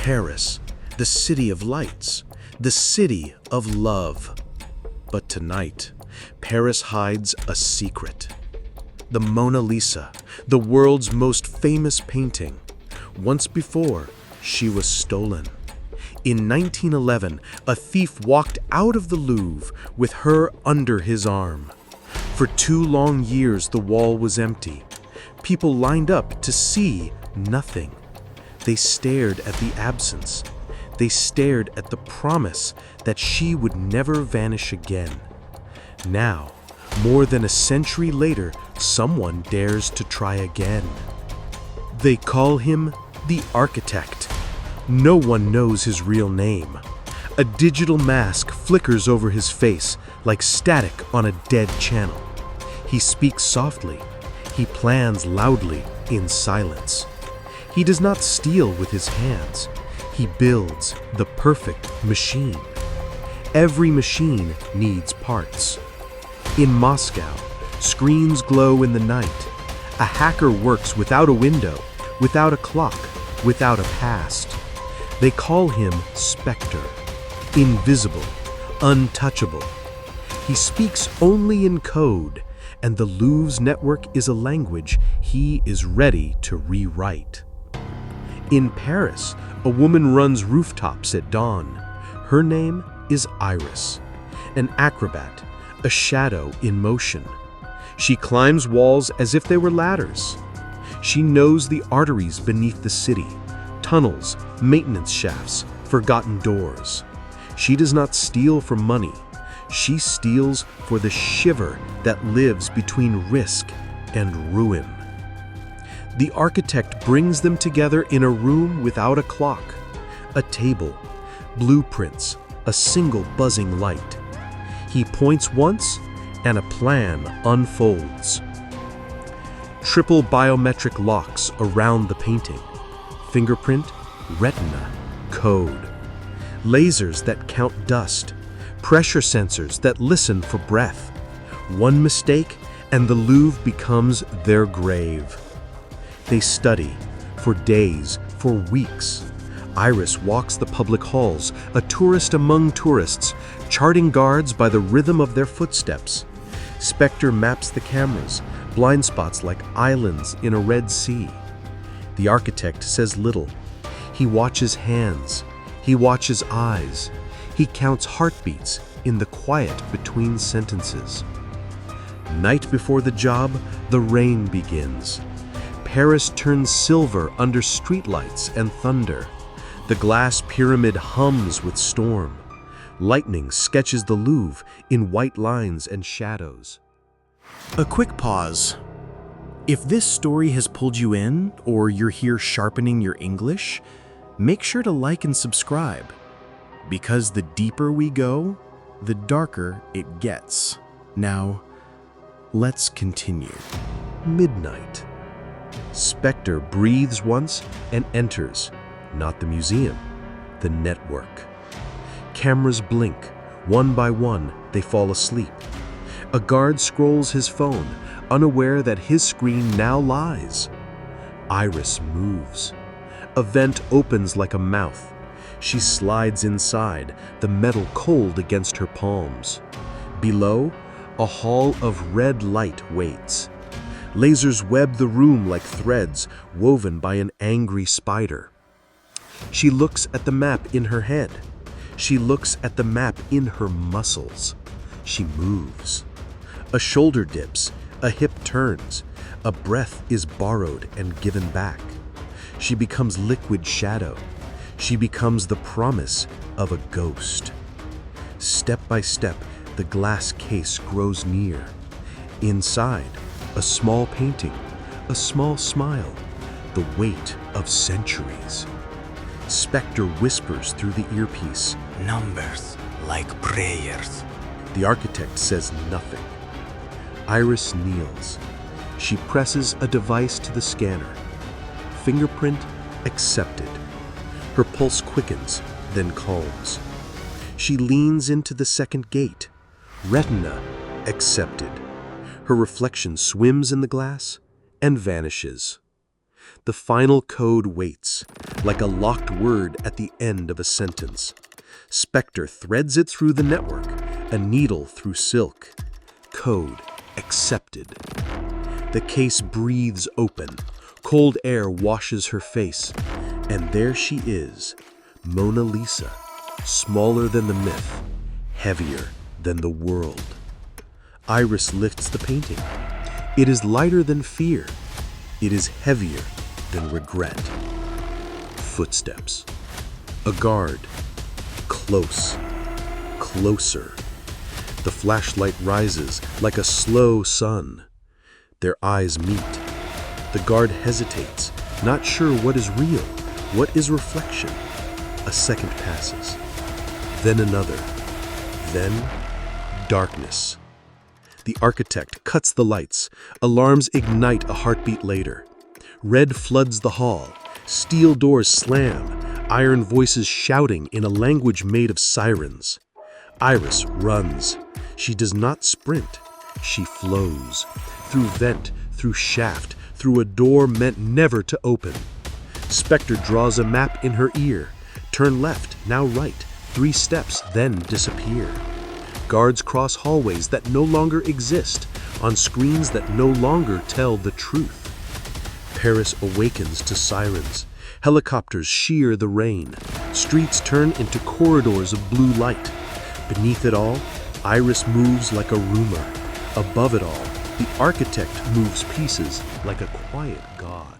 Paris, the city of lights, the city of love. But tonight, Paris hides a secret. The Mona Lisa, the world's most famous painting. Once before, she was stolen. In 1911, a thief walked out of the Louvre with her under his arm. For 2 long years, the wall was empty. People lined up to see nothing. They stared at the absence. They stared at the promise that she would never vanish again. Now, more than a century later, someone dares to try again. They call him the Architect. No one knows his real name. A digital mask flickers over his face like static on a dead channel. He speaks softly. He plans loudly in silence. He does not steal with his hands. He builds the perfect machine. Every machine needs parts. In Moscow, screens glow in the night. A hacker works without a window, without a clock, without a past. They call him Spectre, invisible, untouchable. He speaks only in code, and the Louvre's network is a language he is ready to rewrite. In Paris, a woman runs rooftops at dawn. Her name is Iris, an acrobat, a shadow in motion. She climbs walls as if they were ladders. She knows the arteries beneath the city, tunnels, maintenance shafts, forgotten doors. She does not steal for money. She steals for the shiver that lives between risk and ruin. The Architect brings them together in a room without a clock, a table, blueprints, a single buzzing light. He points once, and a plan unfolds. Triple biometric locks around the painting. Fingerprint, retina, code. Lasers that count dust. Pressure sensors that listen for breath. One mistake, and the Louvre becomes their grave. They study for days, for weeks. Iris walks the public halls, a tourist among tourists, charting guards by the rhythm of their footsteps. Spectre maps the cameras, blind spots like islands in a Red Sea. The Architect says little. He watches hands. He watches eyes. He counts heartbeats in the quiet between sentences. Night before the job, the rain begins. Paris turns silver under streetlights and thunder. The glass pyramid hums with storm. Lightning sketches the Louvre in white lines and shadows. A quick pause. If this story has pulled you in, or you're here sharpening your English, make sure to like and subscribe. Because the deeper we go, the darker it gets. Now, let's continue. Midnight. Spectre breathes once and enters, not the museum, the network. Cameras blink. One by one, they fall asleep. A guard scrolls his phone, unaware that his screen now lies. Iris moves. A vent opens like a mouth. She slides inside, the metal cold against her palms. Below, a hall of red light waits. Lasers web the room like threads woven by an angry spider. She looks at the map in her head. She looks at the map in her muscles. She moves. A shoulder dips, a hip turns, a breath is borrowed and given back. She becomes liquid shadow. She becomes the promise of a ghost. Step by step, the glass case grows near. Inside, a small painting, a small smile, the weight of centuries. Spectre whispers through the earpiece. Numbers like prayers. The Architect says nothing. Iris kneels. She presses a device to the scanner. Fingerprint accepted. Her pulse quickens, then calms. She leans into the second gate. Retina accepted. Her reflection swims in the glass and vanishes. The final code waits, like a locked word at the end of a sentence. Spectre threads it through the network, a needle through silk. Code accepted. The case breathes open. Cold air washes her face. And there she is, Mona Lisa, smaller than the myth, heavier than the world. Iris lifts the painting. It is lighter than fear. It is heavier than regret. Footsteps. A guard. Close. Closer. The flashlight rises like a slow sun. Their eyes meet. The guard hesitates, not sure what is real, what is reflection. A second passes. Then another. Then darkness. The architect cuts the lights. Alarms ignite a heartbeat later. Red floods the hall. Steel doors slam. Iron voices shouting in a language made of sirens. Iris runs. She does not sprint. She flows. Through vent, through shaft, through a door meant never to open. Spectre draws a map in her ear. Turn left, now right. 3 steps, then disappear. Guards cross hallways that no longer exist, on screens that no longer tell the truth. Paris awakens to sirens. Helicopters shear the rain. Streets turn into corridors of blue light. Beneath it all, Iris moves like a rumor. Above it all, the architect moves pieces like a quiet god.